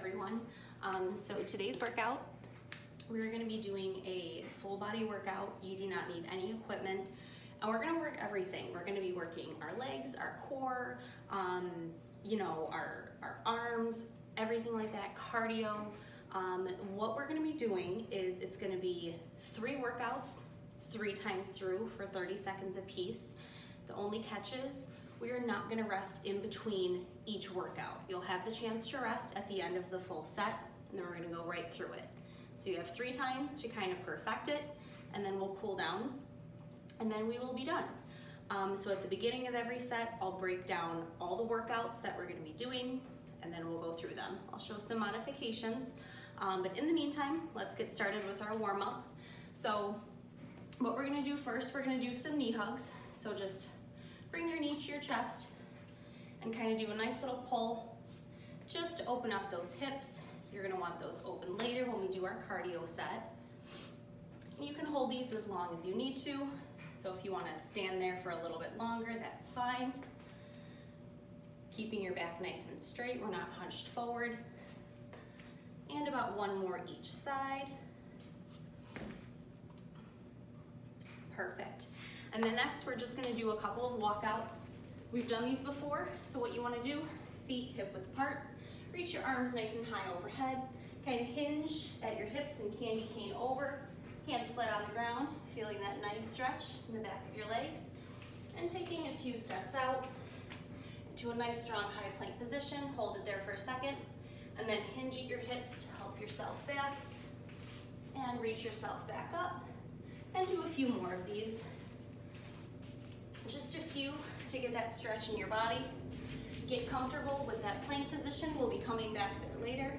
everyone. So today's workout, we're going to be doing a full body workout. You do not need any equipment, and we're going to work everything. We're going to be working our legs, our core, our arms, everything like that, cardio. What we're going to be doing is it's going to be 3 workouts, 3 times through for 30 seconds a piece. The only catch is we are not going to rest in between each workout. You'll have the chance to rest at the end of the full set, and then we're going to go right through it. So you have 3 times to kind of perfect it, and then we'll cool down, and then we will be done. So at the beginning of every set, I'll break down all the workouts that we're going to be doing, and then we'll go through them. I'll show some modifications, but in the meantime, let's get started with our warm-up. So what we're going to do first, we're going to do some knee hugs. So just bring your knee to your chest and kind of do a nice little pull just to open up those hips. You're going to want those open later when we do our cardio set. And you can hold these as long as you need to. So if you want to stand there for a little bit longer, that's fine. Keeping your back nice and straight, we're not hunched forward. And about 1 more each side. Perfect. And then next, we're just gonna do a couple of walkouts. We've done these before, so what you wanna do, feet hip width apart, reach your arms nice and high overhead, kind of hinge at your hips and candy cane over, hands flat on the ground, feeling that nice stretch in the back of your legs, and taking a few steps out into a nice strong high plank position. Hold it there for a second, and then hinge at your hips to help yourself back, and reach yourself back up, and do a few more of these. Just a few to get that stretch in your body. Get comfortable with that plank position. We'll be coming back there later.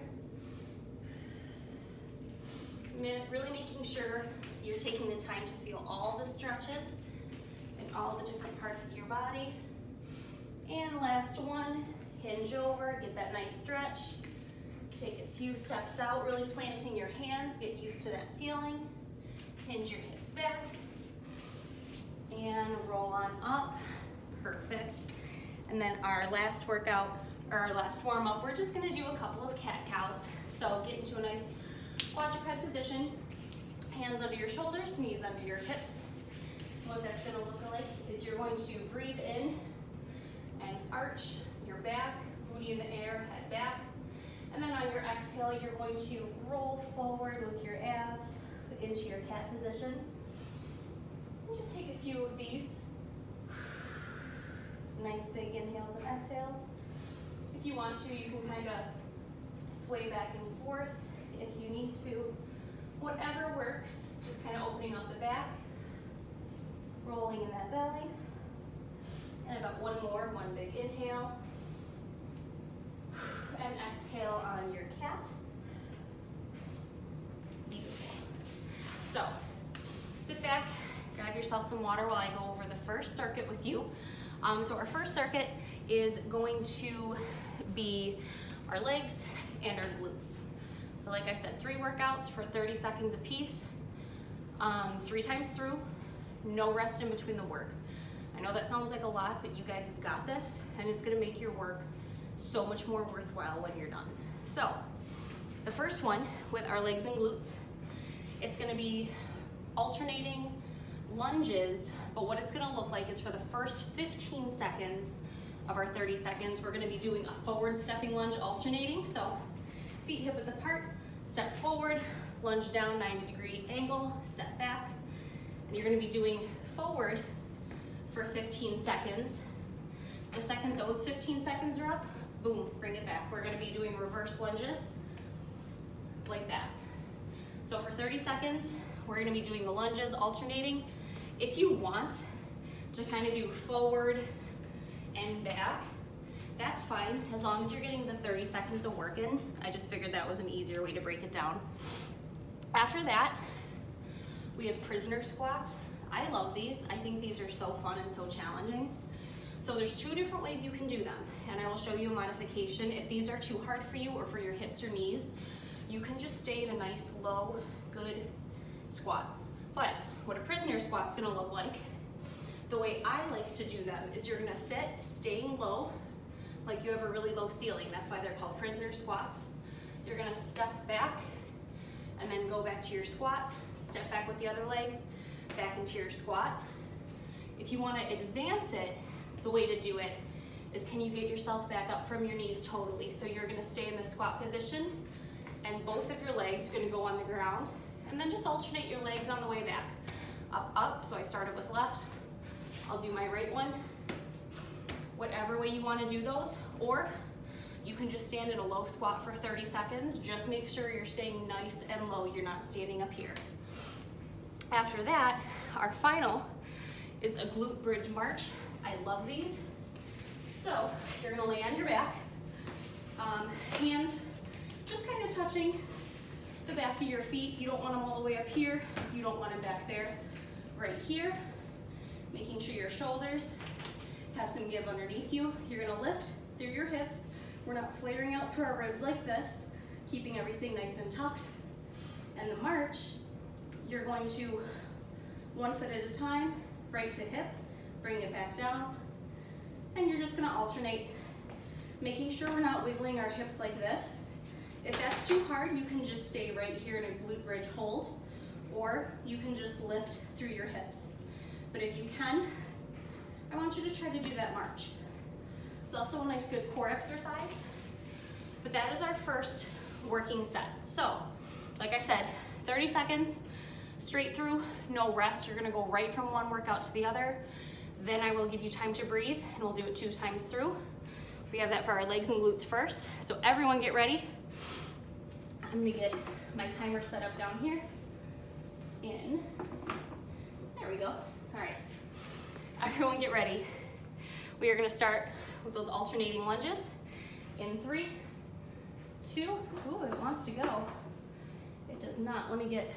Really making sure you're taking the time to feel all the stretches and all the different parts of your body. And last one, hinge over, get that nice stretch. Take a few steps out, really planting your hands, get used to that feeling. Hinge your hips back. And roll on up, perfect. And then our last workout, or our last warm up, we're just gonna do a couple of cat cows. So get into a nice quadruped position, hands under your shoulders, knees under your hips. What that's gonna look like is you're going to breathe in and arch your back, booty in the air, head back. And then on your exhale, you're going to roll forward with your abs into your cat position. Just take a few of these. Nice big inhales and exhales. If you want to, you can kind of sway back and forth if you need to. Whatever works, just kind of opening up the back, rolling in that belly. And about 1 more, 1 big inhale. And exhale on your cat. Beautiful. So, sit back. Grab yourself some water while I go over the first circuit with you. So our first circuit is going to be our legs and our glutes. So like I said, 3 workouts for 30 seconds a piece, 3 times through, no rest in between the work. I know that sounds like a lot, but you guys have got this, and it's gonna make your work so much more worthwhile when you're done. So the first one with our legs and glutes, it's gonna be alternating lunges, but what it's gonna look like is for the first 15 seconds of our 30 seconds, we're gonna be doing a forward stepping lunge alternating. So feet hip width apart, step forward, lunge down 90-degree angle, step back. And you're gonna be doing forward for 15 seconds. The second those 15 seconds are up, boom, bring it back. We're gonna be doing reverse lunges like that. So for 30 seconds, we're gonna be doing the lunges alternating. If you want to kind of do forward and back, that's fine, as long as you're getting the 30 seconds of work in. I just figured that was an easier way to break it down. After that, we have prisoner squats. I love these. I think these are so fun and so challenging. So there's 2 different ways you can do them, and I will show you a modification. If these are too hard for you or for your hips or knees, you can just stay in a nice, low, good squat. But what a prisoner squat's gonna look like, the way I like to do them is you're gonna sit staying low, like you have a really low ceiling. That's why they're called prisoner squats. You're gonna step back and then go back to your squat, step back with the other leg, back into your squat. If you wanna advance it, the way to do it is, can you get yourself back up from your knees totally? So you're gonna stay in the squat position and both of your legs are gonna go on the ground, and then just alternate your legs on the way back. Up, up, so I started with left. I'll do my right one. Whatever way you wanna do those, or you can just stand in a low squat for 30 seconds. Just make sure you're staying nice and low. You're not standing up here. After that, our final is a glute bridge march. I love these. So you're gonna lay on your back. Hands just kind of touching the back of your feet. You don't want them all the way up here. You don't want them back there. Right here. Making sure your shoulders have some give underneath you. You're gonna lift through your hips. We're not flaring out through our ribs like this, keeping everything nice and tucked. And the march, you're going to, one foot at a time, right to hip, bring it back down, and you're just gonna alternate, making sure we're not wiggling our hips like this. If that's too hard, you can just stay right here in a glute bridge hold, or you can just lift through your hips. But if you can, I want you to try to do that march. It's also a nice good core exercise, but that is our first working set. So, like I said, 30 seconds, straight through, no rest. You're gonna go right from one workout to the other. Then I will give you time to breathe, and we'll do it 2 times through. We have that for our legs and glutes first. So everyone get ready. I'm gonna get my timer set up down here. In, there we go. All right, everyone get ready. We are gonna start with those alternating lunges. In 3, 2, ooh, it wants to go. It does not. Let me get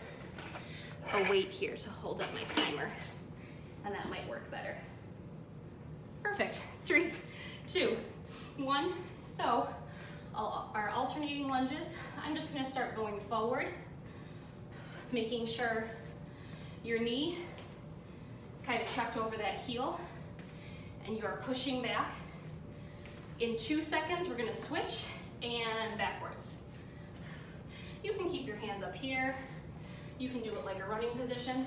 a weight here to hold up my timer, and that might work better. Perfect. 3, 2, 1. So our alternating lunges, I'm just gonna start going forward, making sure your knee is kind of checked over that heel, and you are pushing back. In 2 seconds, we're gonna switch and backwards. You can keep your hands up here. You can do it like a running position.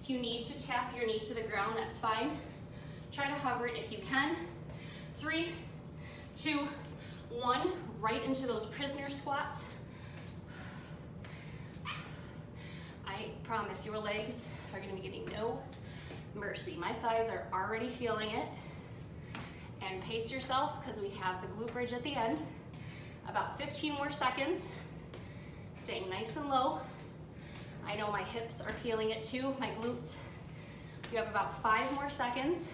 If you need to tap your knee to the ground, that's fine. Try to hover it if you can. 3, 2, 1, right into those prisoner squats. I promise your legs are gonna be getting no mercy. My thighs are already feeling it. And pace yourself, because we have the glute bridge at the end. About 15 more seconds, staying nice and low. I know my hips are feeling it too, my glutes. You have about 5 more seconds.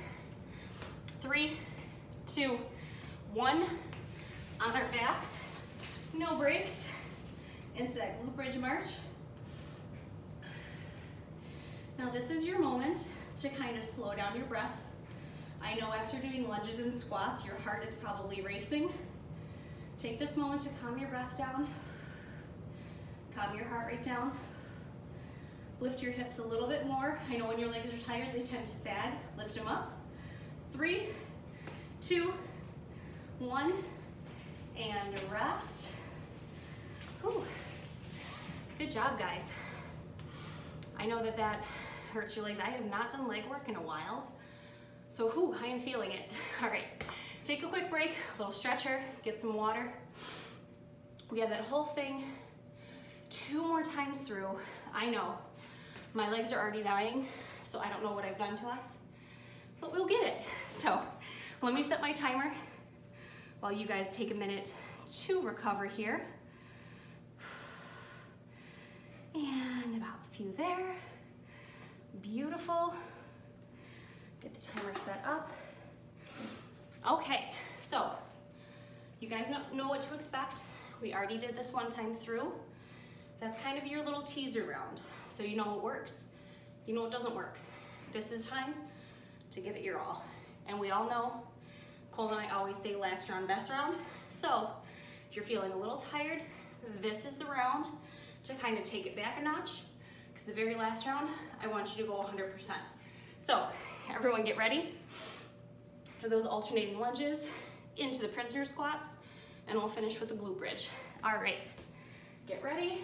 3, 2, 1. On our backs, no breaks, into that glute bridge march. Now this is your moment to kind of slow down your breath. I know after doing lunges and squats, your heart is probably racing. Take this moment to calm your breath down, calm your heart rate down. Lift your hips a little bit more. I know when your legs are tired, they tend to sag. Lift them up. 3, 2, 1, and rest. Whew. Good job, guys. I know that that hurts your legs. I have not done leg work in a while, so whew, I am feeling it. All right, take a quick break, a little stretcher, get some water. We have that whole thing 2 more times through. I know, my legs are already dying, so I don't know what I've done to us, but we'll get it. So let me set my timer while you guys take a minute to recover here. And about a few there. Beautiful. Get the timer set up. Okay, so you guys know what to expect. We already did this 1 time through. That's kind of your little teaser round. So you know what works, you know what doesn't work. This is time to give it your all. And we all know, Cole and I always say last round, best round. So if you're feeling a little tired, this is the round to kind of take it back a notch, because the very last round, I want you to go 100%. So everyone get ready for those alternating lunges into the prisoner squats, and we'll finish with the glute bridge. All right, get ready.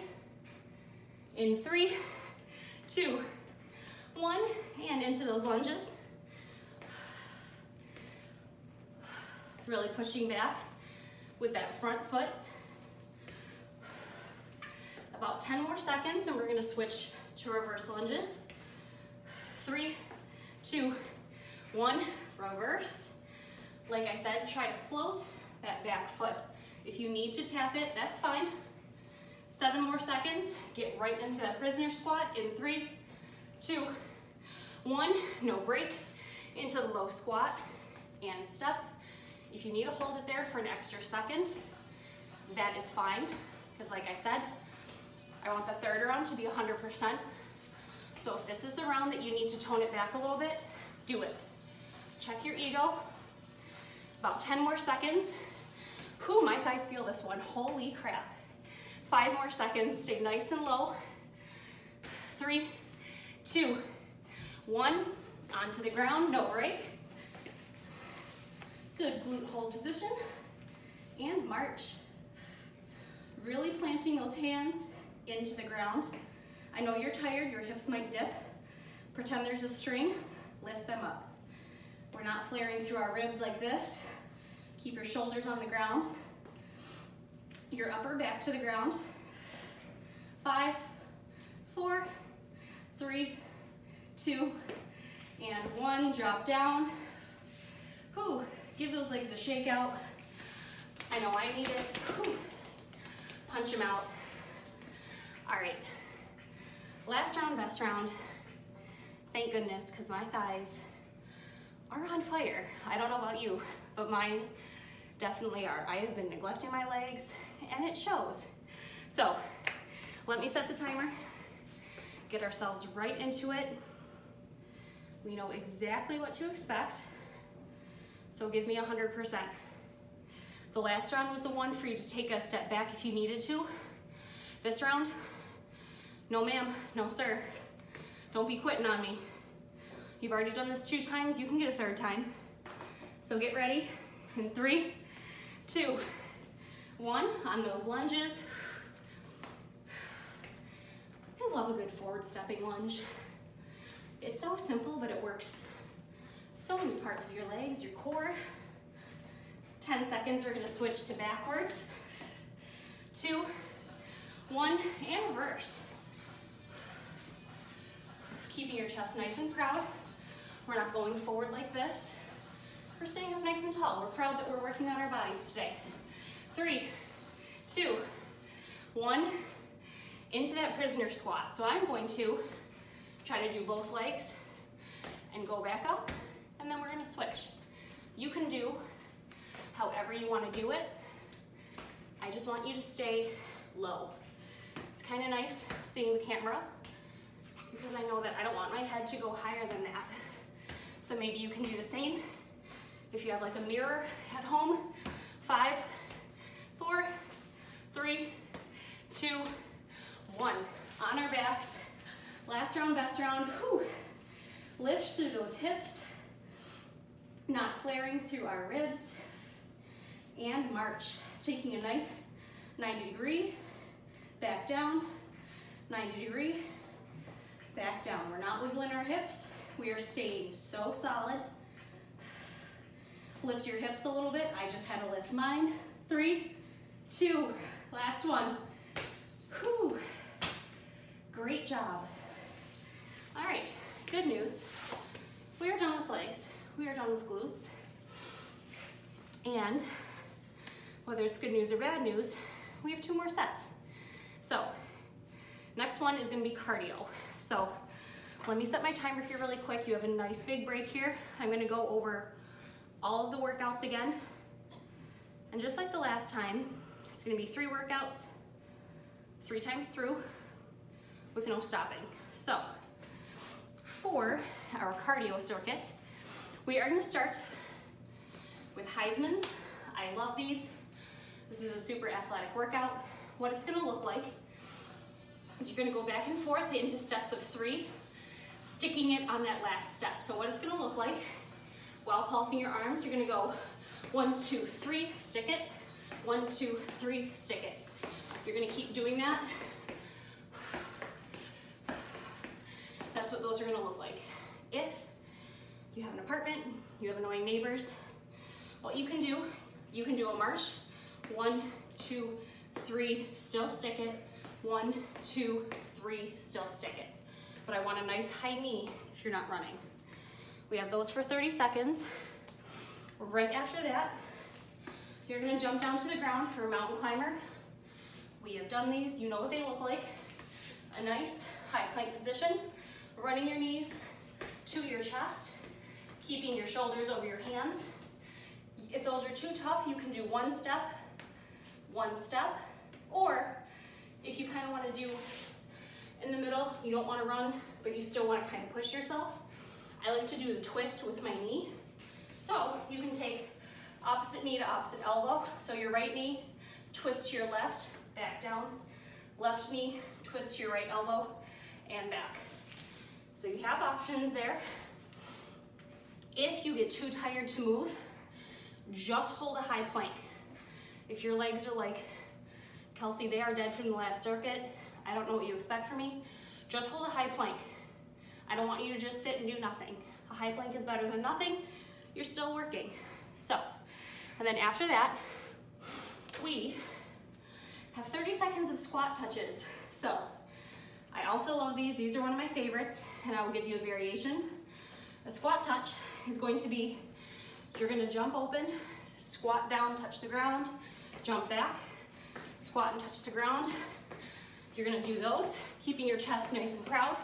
In 3, 2, 1, and into those lunges. Really pushing back with that front foot. About 10 more seconds, and we're gonna switch to reverse lunges. 3, 2, 1, reverse. Like I said, try to float that back foot. If you need to tap it, that's fine. 7 more seconds, get right into that prisoner squat in 3, 2, 1, no break, into the low squat and step. If you need to hold it there for an extra second, that is fine, because like I said, I want the third round to be 100%. So if this is the round that you need to tone it back a little bit, do it. Check your ego. About 10 more seconds. Whew, my thighs feel this one, holy crap. 5 more seconds, stay nice and low. 3, 2, 1, onto the ground, no break. Good glute hold position, and march. Really planting those hands into the ground. I know you're tired, your hips might dip. Pretend there's a string, lift them up. We're not flaring through our ribs like this. Keep your shoulders on the ground. Your upper back to the ground. 5, 4, 3, 2, and 1. Drop down. Whew, give those legs a shake out. I know I need it. Whew. Punch them out. All right, last round, best round. Thank goodness, because my thighs are on fire. I don't know about you, but mine definitely are. I have been neglecting my legs, and it shows. So let me set the timer, get ourselves right into it. We know exactly what to expect, so give me 100%. The last round was the one for you to take a step back if you needed to. This round, no ma'am, no sir. Don't be quitting on me. You've already done this 2 times, you can get a 3rd time. So get ready in 3, 2, 1, on those lunges. I love a good forward stepping lunge. It's so simple, but it works so many parts of your legs, your core. 10 seconds, we're gonna switch to backwards. 2, 1, and reverse. Keeping your chest nice and proud. We're not going forward like this. We're staying up nice and tall. We're proud that we're working on our bodies today. 3, 2, 1, into that prisoner squat. So I'm going to try to do both legs and go back up, and then we're gonna switch. You can do however you wanna do it. I just want you to stay low. It's kind of nice seeing the camera because I know that I don't want my head to go higher than that. So maybe you can do the same. If you have like a mirror at home, 5, 4, 3, 2, 1. On our backs. Last round, best round. Whew. Lift through those hips, not flaring through our ribs. And march, taking a nice 90-degree, back down, 90-degree, back down. We're not wiggling our hips. We are staying so solid. Lift your hips a little bit. I just had to lift mine. 3, 2, last one. Whew. Great job. All right, good news. We are done with legs. We are done with glutes. And whether it's good news or bad news, we have 2 more sets. So next one is gonna be cardio. So let me set my timer here really quick. You have a nice big break here. I'm gonna go over all of the workouts again. And just like the last time, it's gonna be 3 workouts, 3 times through with no stopping. So for our cardio circuit, we are gonna start with Heisman's. I love these. This is a super athletic workout. What it's gonna look like is you're gonna go back and forth into steps of 3, sticking it on that last step. So what it's gonna look like, while pulsing your arms, you're gonna go 1, 2, 3, stick it, 1, 2, 3, stick it. You're gonna keep doing that. That's what those are gonna look like. If you have an apartment, you have annoying neighbors, what you can do a march. 1, 2, 3, still stick it. 1, 2, 3, still stick it. But I want a nice high knee if you're not running. We have those for 30 seconds. Right after that, you're gonna jump down to the ground for a mountain climber. We have done these, you know what they look like. A nice high plank position, running your knees to your chest, keeping your shoulders over your hands. If those are too tough, you can do one step, or if you kind of want to do in the middle, you don't want to run, but you still want to kind of push yourself. I like to do the twist with my knee. So you can take opposite knee to opposite elbow. So your right knee, twist to your left, back down. Left knee, twist to your right elbow, and back. So you have options there. If you get too tired to move, just hold a high plank. If your legs are like, Kelsey, they are dead from the last circuit, I don't know what you expect from me, just hold a high plank. I don't want you to just sit and do nothing. A high plank is better than nothing. You're still working. So, and then after that, we have 30 seconds of squat touches. So, I also love these. These are one of my favorites, and I will give you a variation. A squat touch is going to be, you're gonna jump open, squat down, touch the ground, jump back, squat and touch the ground. You're gonna do those, keeping your chest nice and proud.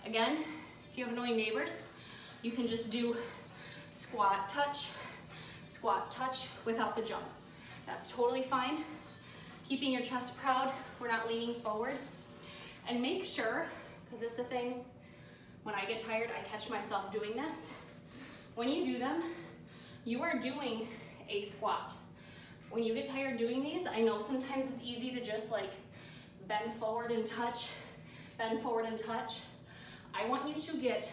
Again, if you have annoying neighbors, you can just do squat touch without the jump. That's totally fine. Keeping your chest proud, we're not leaning forward. And make sure, because it's a thing, when I get tired, I catch myself doing this. When you do them, you are doing a squat. When you get tired doing these, I know sometimes it's easy to just like bend forward and touch, bend forward and touch. I want you to get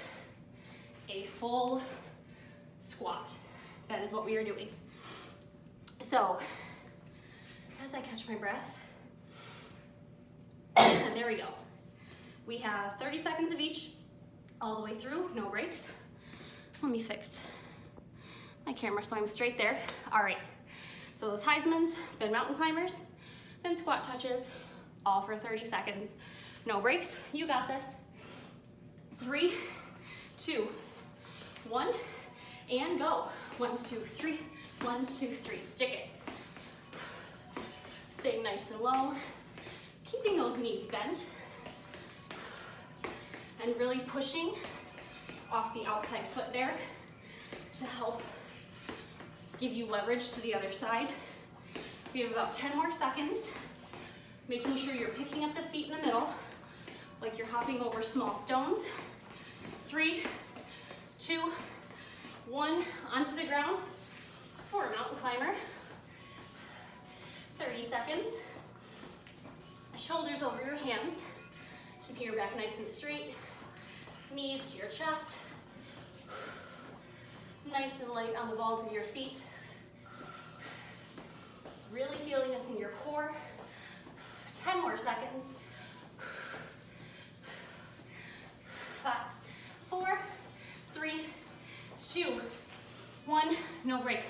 a full squat. That is what we are doing. So, as I catch my breath, there we go. We have 30 seconds of each, all the way through, no breaks. Let me fix my camera so I'm straight there. All right, so those Heismans, then mountain climbers, then squat touches, all for 30 seconds. No breaks, you got this. 3, 2, 1, and go. 1, 2, 3, 1, 2, 3, stick it. Staying nice and low, keeping those knees bent, and really pushing off the outside foot there to help give you leverage to the other side. We have about 10 more seconds, making sure you're picking up the feet in the middle, like you're hopping over small stones. 3, 2, 1, onto the ground for a mountain climber. 30 seconds. Shoulders over your hands, keeping your back nice and straight. Knees to your chest. Nice and light on the balls of your feet. Really feeling this in your core. 10 more seconds. 5, 4, 3, 2, 1, no break.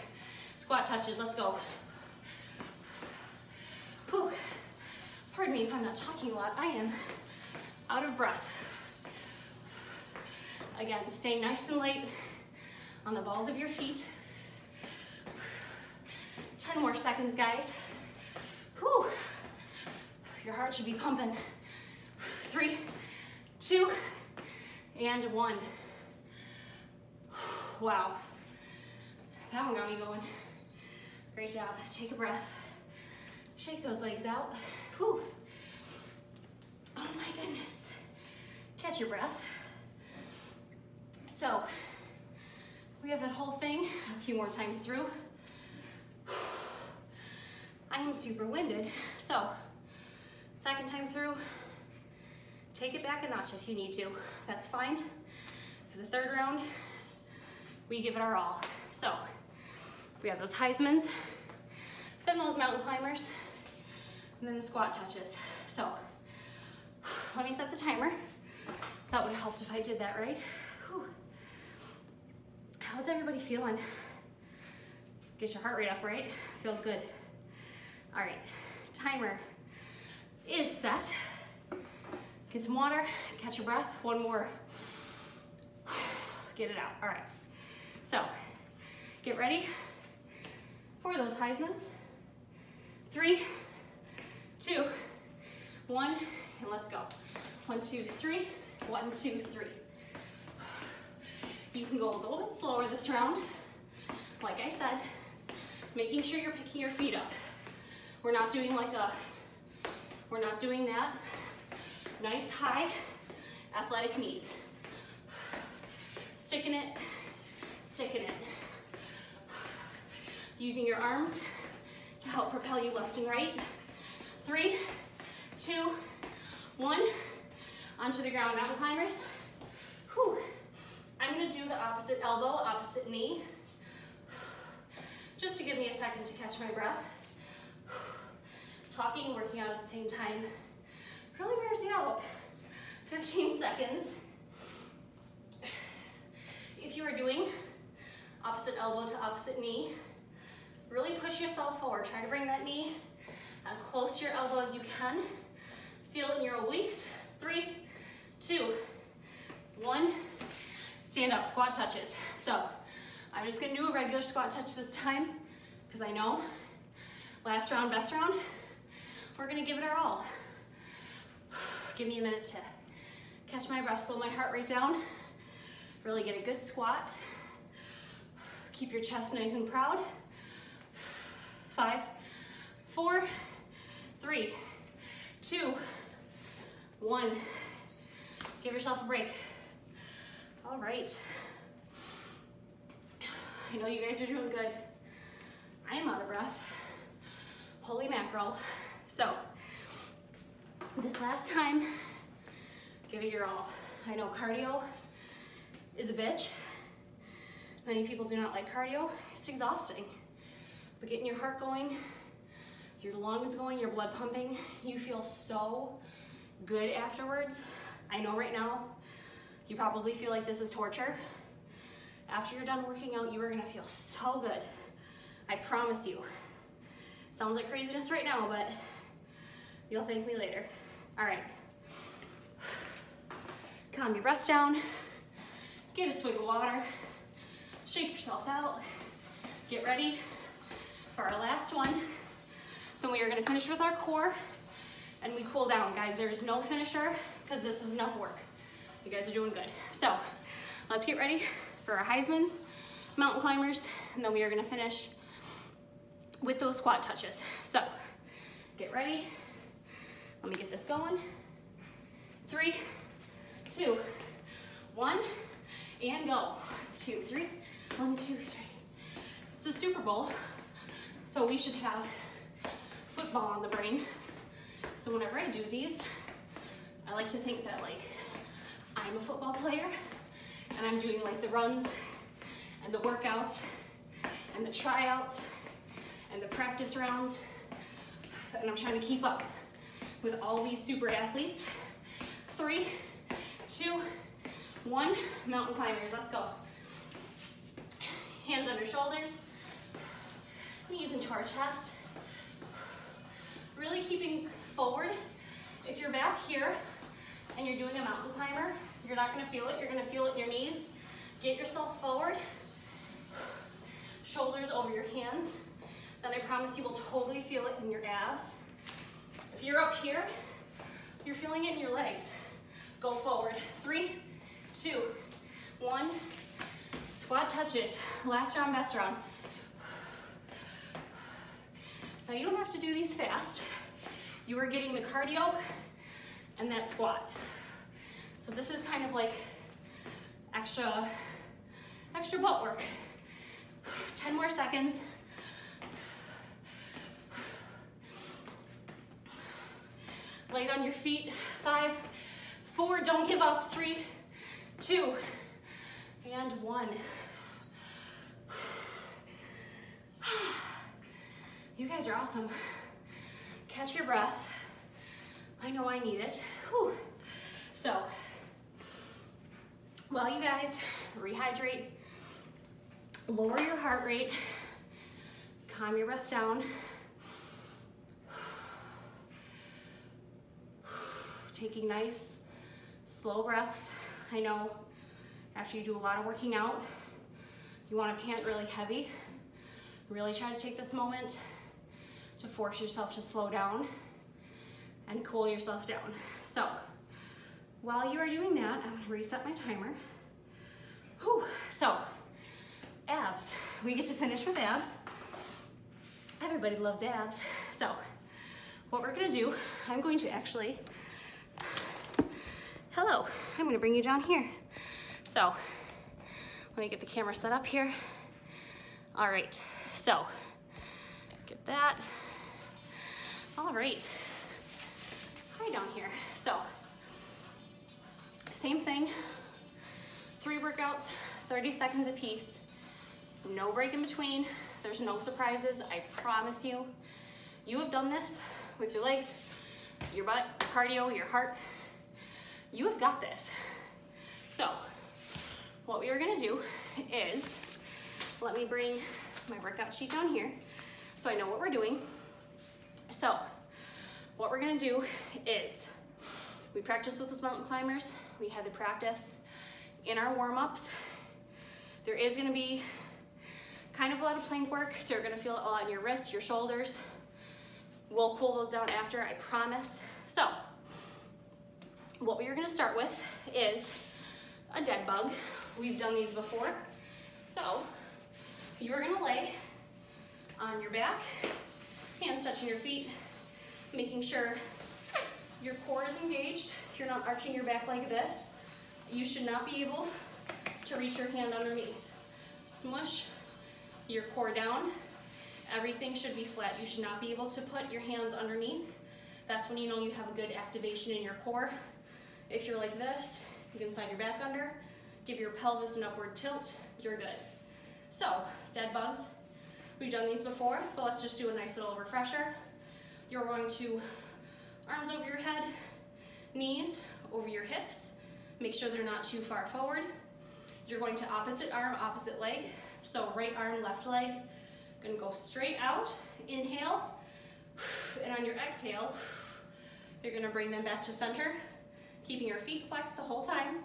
Squat touches, let's go. Whew. Pardon me if I'm not talking a lot, I am out of breath. Again, stay nice and light on the balls of your feet. 10 more seconds, guys. Whew. Your heart should be pumping. 3, 2, and 1. Wow. That one got me going. Great job. Take a breath. Shake those legs out. Whew. Oh my goodness. Catch your breath. So, we have that whole thing a few more times through. I am super winded, so second time through, take it back a notch if you need to. That's fine. For the third round, we give it our all. So, we have those Heismans, then those mountain climbers, and then the squat touches. So let me set the timer. That would help if I did that right. Whew. How's everybody feeling? Get your heart rate up, right? Feels good. All right, timer is set. Get some water, catch your breath, one more. Get it out, all right. So, get ready for those Heismans. 3, 2, 1, and let's go. 1, 2, 3, 1, 2, 3. You can go a little bit slower this round. Like I said, making sure you're picking your feet up. We're not doing that. Nice high athletic knees. Sticking it, sticking it. Using your arms to help propel you left and right. 3, 2, 1. Onto the ground, mountain climbers. Whew. I'm gonna do the opposite elbow, opposite knee. Just to give me a second to catch my breath. Talking and working out at the same time really wears you out. 15 seconds. If you are doing opposite elbow to opposite knee, really push yourself forward. Try to bring that knee as close to your elbow as you can. Feel it in your obliques. 3, 2, 1. Stand up, squat touches. So I'm just gonna do a regular squat touch this time because I know last round, best round, we're gonna give it our all. Give me a minute to catch my breath, slow my heart rate down, really get a good squat. Keep your chest nice and proud. 5, 4, 3, 2, 1. Give yourself a break. All right. I know you guys are doing good. I am out of breath. Holy mackerel. So, this last time, give it your all. I know cardio is a bitch. Many people do not like cardio. It's exhausting. But getting your heart going, your lungs going, your blood pumping, you feel so good afterwards. I know right now, you probably feel like this is torture. After you're done working out, you are gonna feel so good. I promise you. Sounds like craziness right now, but you'll thank me later. All right. Calm your breath down. Get a swig of water. Shake yourself out. Get ready for our last one. Then we are gonna finish with our core and we cool down. Guys, there's no finisher because this is enough work. You guys are doing good. So let's get ready for our Heismans, mountain climbers, and then we are gonna finish with those squat touches. So get ready. Let me get this going. 3, 2, 1, and go. 2, 3, 1, 2, 3. It's the Super Bowl, so we should have football on the brain. So whenever I do these, I like to think that like I'm a football player and I'm doing like the runs and the workouts and the tryouts and the practice rounds, and I'm trying to keep up with all these super athletes. 3, 2, 1, mountain climbers, let's go. Hands under shoulders, knees into our chest. Really keeping forward. If you're back here and you're doing a mountain climber, you're not gonna feel it, you're gonna feel it in your knees. Get yourself forward, shoulders over your hands. Then I promise you will totally feel it in your abs. If you're up here, you're feeling it in your legs. Go forward. 3, 2, 1. Squat touches. Last round, best round. Now you don't have to do these fast. You are getting the cardio and that squat. So this is kind of like extra butt work. 10 more seconds. Light on your feet. 5, 4, don't give up. 3, 2, and 1. You guys are awesome. Catch your breath. I know I need it. Whew. So, while you guys rehydrate, lower your heart rate, calm your breath down. Taking nice, slow breaths. I know after you do a lot of working out, you want to pant really heavy. Really try to take this moment to force yourself to slow down and cool yourself down. So, while you are doing that, I'm going to reset my timer. Whew. So, abs. We get to finish with abs. Everybody loves abs. So, what we're going to do, I'm going to actually, hello, I'm going to bring you down here. So, let me get the camera set up here. All right, so, get that. All right, hi down here. So, same thing, 3 workouts, 30 seconds a piece, no break in between, there's no surprises, I promise you. You have done this with your legs, your butt, your cardio, your heart. You have got this. So, what we are gonna do is, let me bring my workout sheet down here so I know what we're doing. So, what we're gonna do is, we practice with those mountain climbers. We had the practice in our warm-ups. There is gonna be kind of a lot of plank work, so you're gonna feel it a lot in your wrists, your shoulders. We'll cool those down after, I promise. So, what we are gonna start with is a dead bug. We've done these before. So, you are gonna lay on your back, hands touching your feet, making sure your core is engaged. You're not arching your back like this. You should not be able to reach your hand underneath. Smush your core down. Everything should be flat. You should not be able to put your hands underneath. That's when you know you have a good activation in your core. If you're like this, you can slide your back under, give your pelvis an upward tilt, you're good. So, dead bugs, we've done these before, but let's just do a nice little refresher. You're going to arms over your head, knees over your hips. Make sure they're not too far forward. You're going to opposite arm, opposite leg. So right arm, left leg. Gonna go straight out, inhale, and on your exhale, you're gonna bring them back to center, keeping your feet flexed the whole time.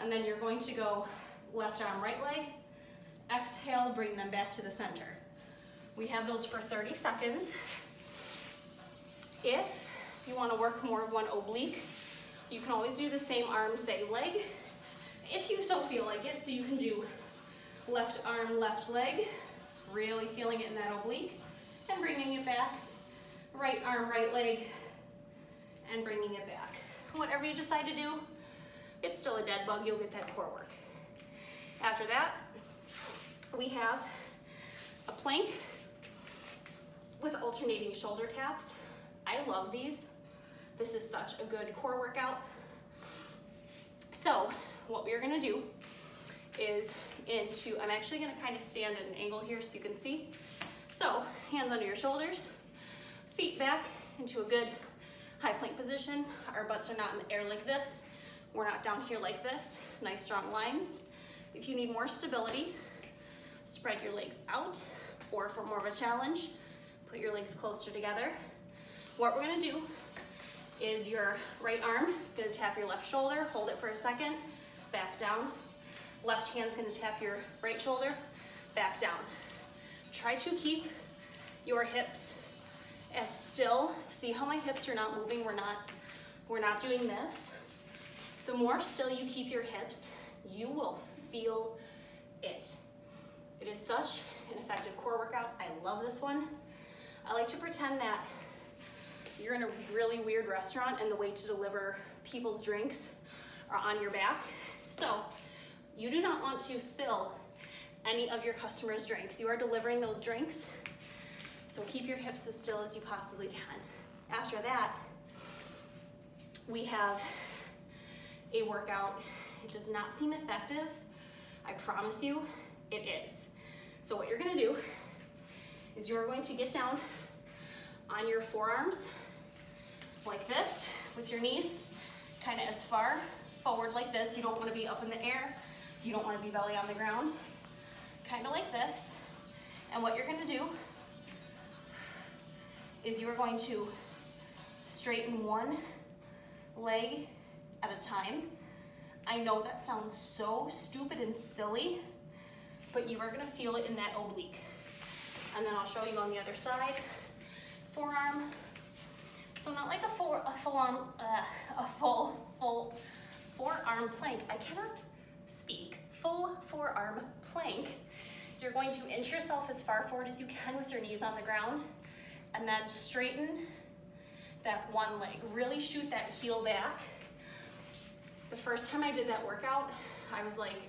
And then you're going to go left arm, right leg. Exhale, bring them back to the center. We have those for 30 seconds. If you want to work more of one oblique, you can always do the same arm, say leg, if you so feel like it. So you can do left arm, left leg, really feeling it in that oblique, and bringing it back. Right arm, right leg, and bringing it back. Whatever you decide to do, it's still a dead bug, you'll get that core work. After that, we have a plank with alternating shoulder taps. I love these. This is such a good core workout. So what we're gonna do is I'm actually gonna kind of stand at an angle here so you can see. So hands under your shoulders, feet back into a good high plank position. Our butts are not in the air like this. We're not down here like this. Nice strong lines. If you need more stability, spread your legs out, or for more of a challenge, put your legs closer together. What we're gonna do is your right arm is gonna tap your left shoulder, hold it for a second, back down. Left hand's gonna tap your right shoulder, back down. Try to keep your hips as still. See how my hips are not moving? We're not doing this. The more still you keep your hips, you will feel it. It is such an effective core workout. I love this one. I like to pretend that you're in a really weird restaurant and the way to deliver people's drinks are on your back. So you do not want to spill any of your customers' drinks. You are delivering those drinks, so keep your hips as still as you possibly can. After that, we have a workout. It does not seem effective. I promise you, it is. So what you're gonna do is you're going to get down on your forearms like this with your knees kind of as far forward like this. You don't want to be up in the air. You don't want to be belly on the ground. Kind of like this. And what you're going to do is you are going to straighten one leg at a time. I know that sounds so stupid and silly, but you are going to feel it in that oblique. And then I'll show you on the other side. Forearm. So not like a full forearm plank. I cannot speak. Full forearm plank. You're going to inch yourself as far forward as you can with your knees on the ground, and then straighten that one leg. Really shoot that heel back. The first time I did that workout, I was like,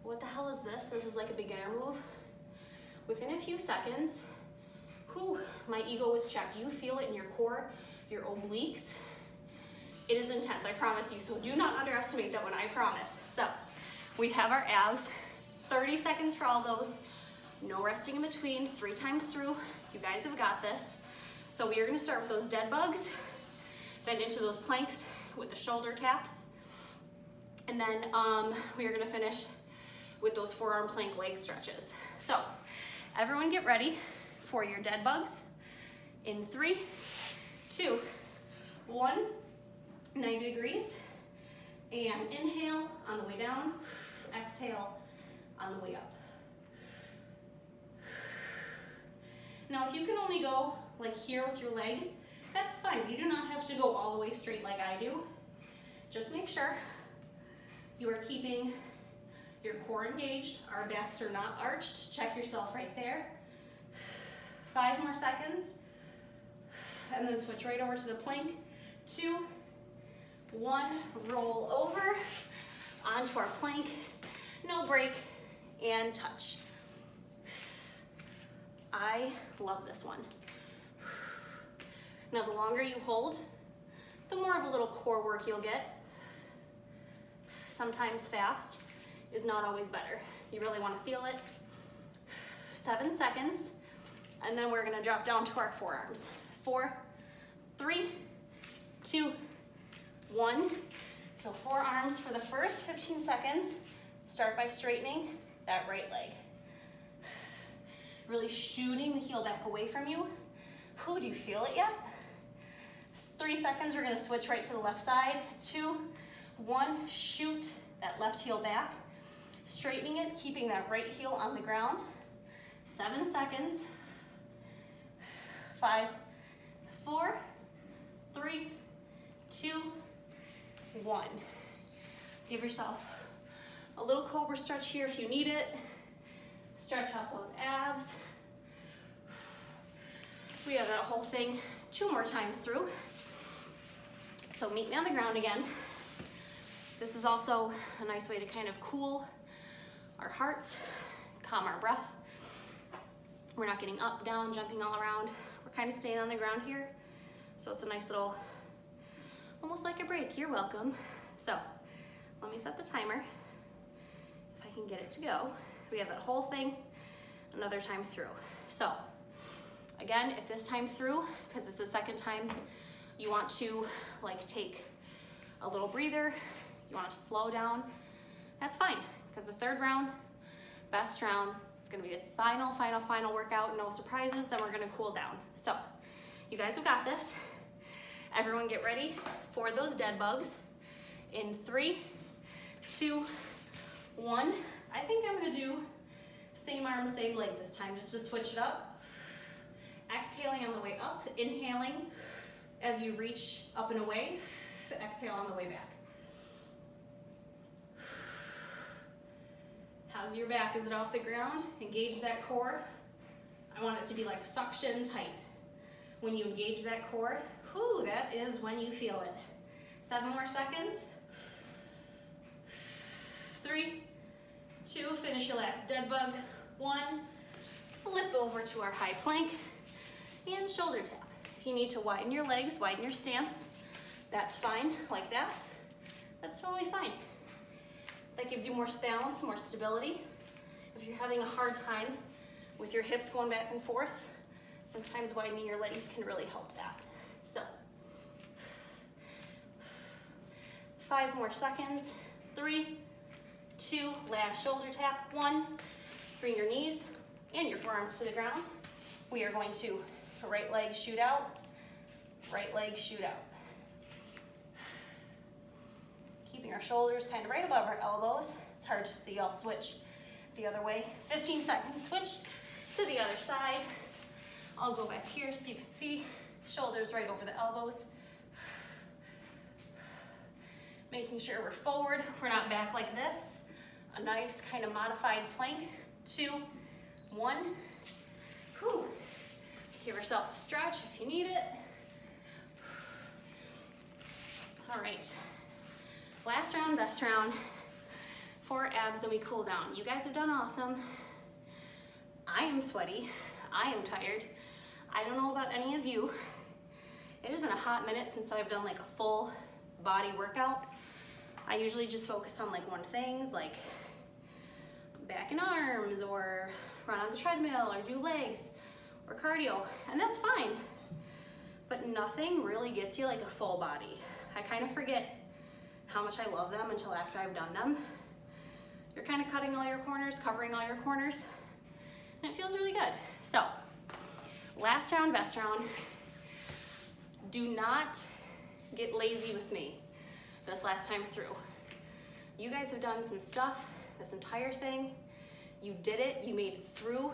what the hell is this? This is like a beginner move. Within a few seconds, whew, my ego was checked. You feel it in your core, your obliques. It is intense, I promise you. So do not underestimate that one, I promise. So we have our abs, 30 seconds for all those. No resting in between, 3 times through. You guys have got this. So we are gonna start with those dead bugs, then into those planks with the shoulder taps. And then we are gonna finish with those forearm plank leg stretches. So everyone get ready for your dead bugs in 3, 2, 1, 90 degrees. And inhale on the way down, exhale on the way up. Now, if you can only go like here with your leg, that's fine. You do not have to go all the way straight like I do. Just make sure you are keeping your core engaged. Our backs are not arched. Check yourself right there. 5 more seconds. And then switch right over to the plank. 2, 1, roll over onto our plank. No break and touch. I love this one. Now, the longer you hold, the more of a little core work you'll get. Sometimes fast is not always better. You really want to feel it. 7 seconds, and then we're gonna drop down to our forearms. 4, 3, 2, 1. So forearms for the first 15 seconds. Start by straightening that right leg. Really shooting the heel back away from you. Ooh, do you feel it yet? 3 seconds, we're gonna switch right to the left side. 2, 1, shoot that left heel back. Straightening it, keeping that right heel on the ground. 7 seconds. 5, 4, 3, 2, 1. Give yourself a little cobra stretch here if you need it. Stretch out those abs. We have that whole thing 2 more times through. So meet me on the ground again. This is also a nice way to kind of cool our hearts, calm our breath. We're not getting up, down, jumping all around. We're kind of staying on the ground here. So it's a nice little, almost like a break. You're welcome. So let me set the timer. If I can get it to go. We have that whole thing another time through. So again, if this time through, because it's the second time, you want to like take a little breather, you want to slow down, that's fine. Because the third round, best round, it's gonna be the final workout, no surprises, then we're gonna cool down. So you guys have got this. Everyone get ready for those dead bugs in 3, 2, 1. I think I'm gonna do same arm, same leg this time, just to switch it up. Exhaling on the way up, inhaling as you reach up and away, exhale on the way back. How's your back? Is it off the ground? Engage that core. I want it to be like suction tight. When you engage that core, whew, that is when you feel it. 7 more seconds. 3, 2, finish your last dead bug. 1, flip over to our high plank and shoulder tap. If you need to widen your legs, widen your stance, that's fine, like that. That's totally fine. That gives you more balance, more stability. If you're having a hard time with your hips going back and forth, Sometimes widening your legs can really help that. So 5 more seconds. 3, 2, last shoulder tap. 1, bring your knees and your forearms to the ground. We are going to right leg shoot out, right leg shoot out. Keeping our shoulders kind of right above our elbows. It's hard to see, I'll switch the other way. 15 seconds, switch to the other side. I'll go back here so you can see shoulders right over the elbows. Making sure we're forward, we're not back like this. A nice kind of modified plank. 2, 1. Whew. Give yourself a stretch if you need it. All right. Last round, best round for abs, then we cool down. You guys have done awesome. I am sweaty. I am tired. I don't know about any of you. It has been a hot minute since I've done like a full body workout. I usually just focus on like one thing, like back and arms, or run on the treadmill, or do legs, or cardio, and that's fine. But nothing really gets you like a full body. I kind of forget how much I love them until after I've done them. You're kind of cutting all your corners, covering all your corners, and it feels really good. So, last round, best round. Do not get lazy with me this last time through. You guys have done some stuff this entire thing. You did it, you made it through.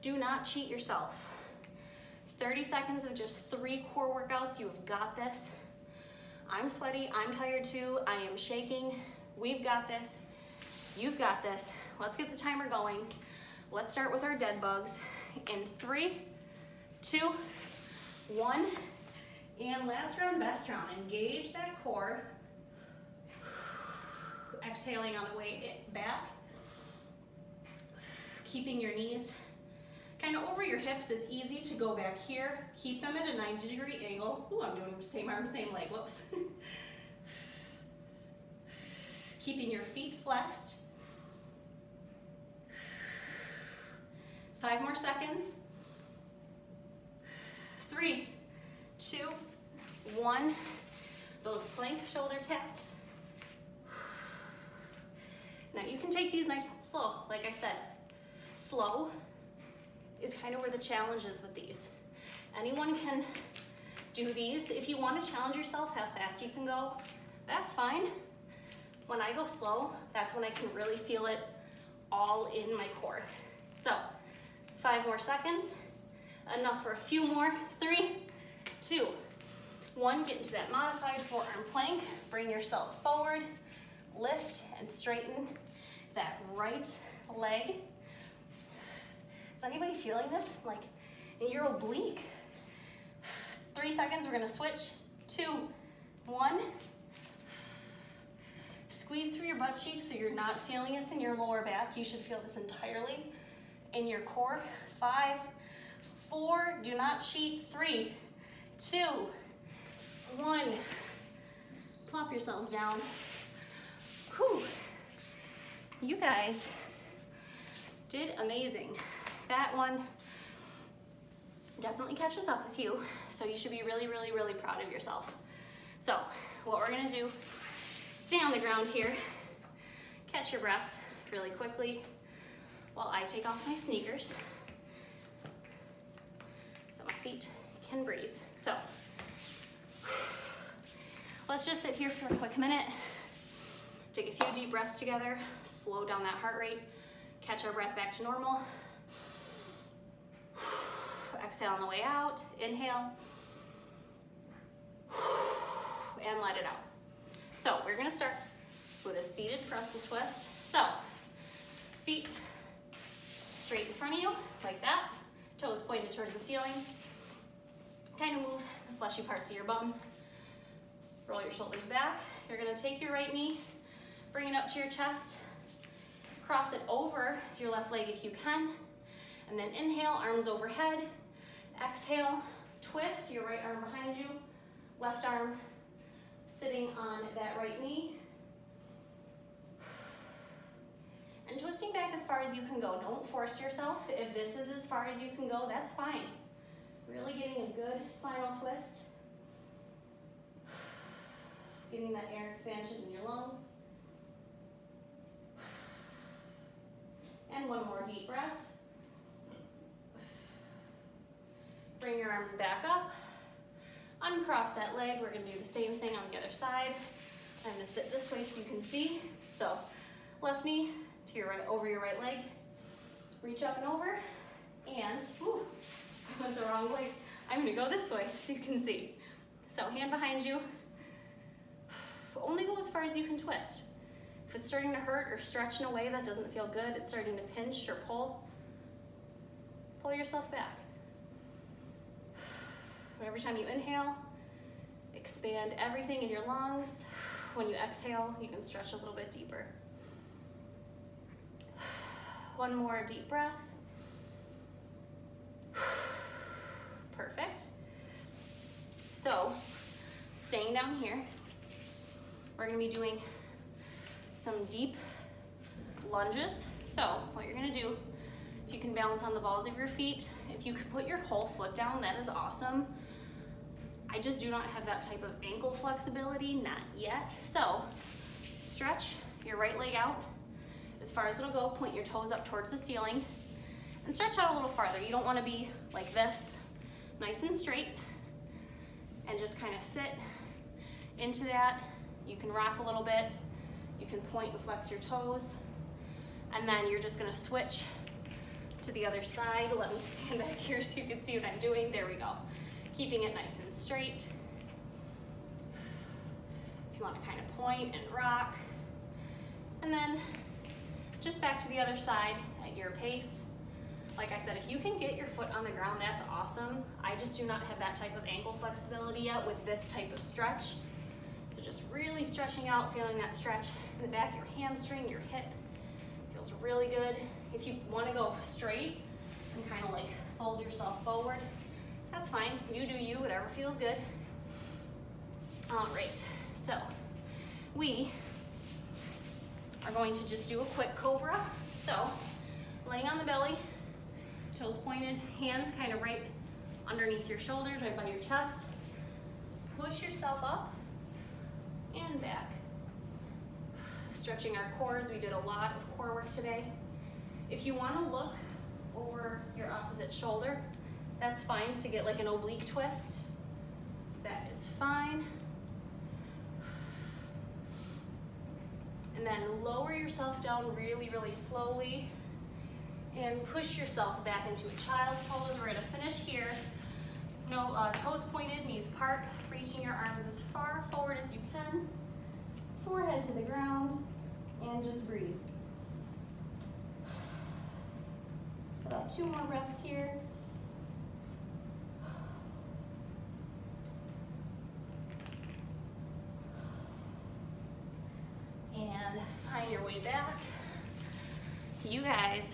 Do not cheat yourself. 30 seconds of just 3 core workouts, you have got this. I'm sweaty, I'm tired too, I am shaking. We've got this, you've got this. Let's get the timer going. Let's start with our dead bugs. In 3, 2, 1, and last round, best round. Engage that core. Exhaling on the way back. Keeping your knees kind of over your hips. It's easy to go back here. Keep them at a 90-degree angle. Ooh, I'm doing same arm, same leg, whoops. Keeping your feet flexed. 5 more seconds. 3, 2, 1. Those plank shoulder taps. Now you can take these nice and slow. Like I said, slow is kind of where the challenge is with these. Anyone can do these. If you want to challenge yourself how fast you can go, that's fine. When I go slow, that's when I can really feel it all in my core. So 5 more seconds. Enough for a few more. 3, 2, 1. Get into that modified forearm plank. Bring yourself forward. Lift and straighten that right leg. Is anybody feeling this? Like in your oblique. 3 seconds, we're gonna switch. 2, 1. Squeeze through your butt cheeks so you're not feeling this in your lower back. You should feel this entirely in your core. 5, 4, do not cheat. 3, 2, 1. Plop yourselves down. Whew. You guys did amazing. That one definitely catches up with you, so you should be really, really, really proud of yourself. So what we're gonna do, stay on the ground here, catch your breath really quickly while I take off my sneakers so my feet can breathe. So let's just sit here for a quick minute, take a few deep breaths together, slow down that heart rate, catch our breath back to normal. Exhale on the way out, inhale, and let it out. So we're gonna start with a seated pretzel twist. So feet straight in front of you, like that. Toes pointed towards the ceiling. Kind of move the fleshy parts of your bum. Roll your shoulders back. You're gonna take your right knee, bring it up to your chest, cross it over your left leg if you can, and then inhale, arms overhead. Exhale, twist your right arm behind you, left arm sitting on that right knee. And twisting back as far as you can go. Don't force yourself. If this is as far as you can go, that's fine. Really getting a good spinal twist. Getting that air expansion in your lungs. And one more deep breath. Bring your arms back up. Uncross that leg. We're going to do the same thing on the other side. I'm going to sit this way so you can see. So left knee to your right, over your right leg. Reach up and over. And, whew, I went the wrong way. I'm going to go this way so you can see. So hand behind you. Only go as far as you can twist. If it's starting to hurt or stretch in a way that doesn't feel good, it's starting to pinch or pull yourself back. Every time you inhale, expand everything in your lungs. When you exhale, you can stretch a little bit deeper. One more deep breath. Perfect. So, staying down here, we're going to be doing some deep lunges. So, what you're going to do, if you can balance on the balls of your feet, if you can put your whole foot down, that is awesome. I just do not have that type of ankle flexibility, not yet. So, stretch your right leg out as far as it'll go. Point your toes up towards the ceiling and stretch out a little farther. You don't want to be like this, nice and straight, and just kind of sit into that. You can rock a little bit. You can point and flex your toes. And then you're just going to switch to the other side. Let me stand back here so you can see what I'm doing. There we go. Keeping it nice and straight. If you want to kind of point and rock. And then just back to the other side at your pace. Like I said, if you can get your foot on the ground, that's awesome. I just do not have that type of ankle flexibility yet with this type of stretch. So just really stretching out, feeling that stretch in the back of your hamstring, your hip. Feels really good. If you want to go straight and kind of like fold yourself forward, that's fine. You do you, whatever feels good. All right, so we are going to just do a quick cobra. So laying on the belly, toes pointed, hands kind of right underneath your shoulders, right by your chest. Push yourself up and back. Stretching our cores. We did a lot of core work today. If you want to look over your opposite shoulder, that's fine to get like an oblique twist. That is fine. And then lower yourself down really, really slowly and push yourself back into a child's pose. We're gonna finish here. No, toes pointed, knees apart, reaching your arms as far forward as you can. Forehead to the ground, and just breathe. About 2 more breaths here. And find your way back. You guys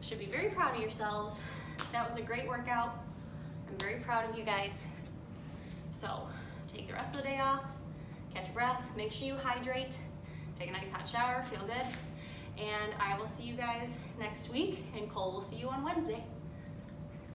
should be very proud of yourselves. That was a great workout. I'm very proud of you guys. So take the rest of the day off, catch your breath, make sure you hydrate, take a nice hot shower, feel good. And I will see you guys next week, and Cole will see you on Wednesday.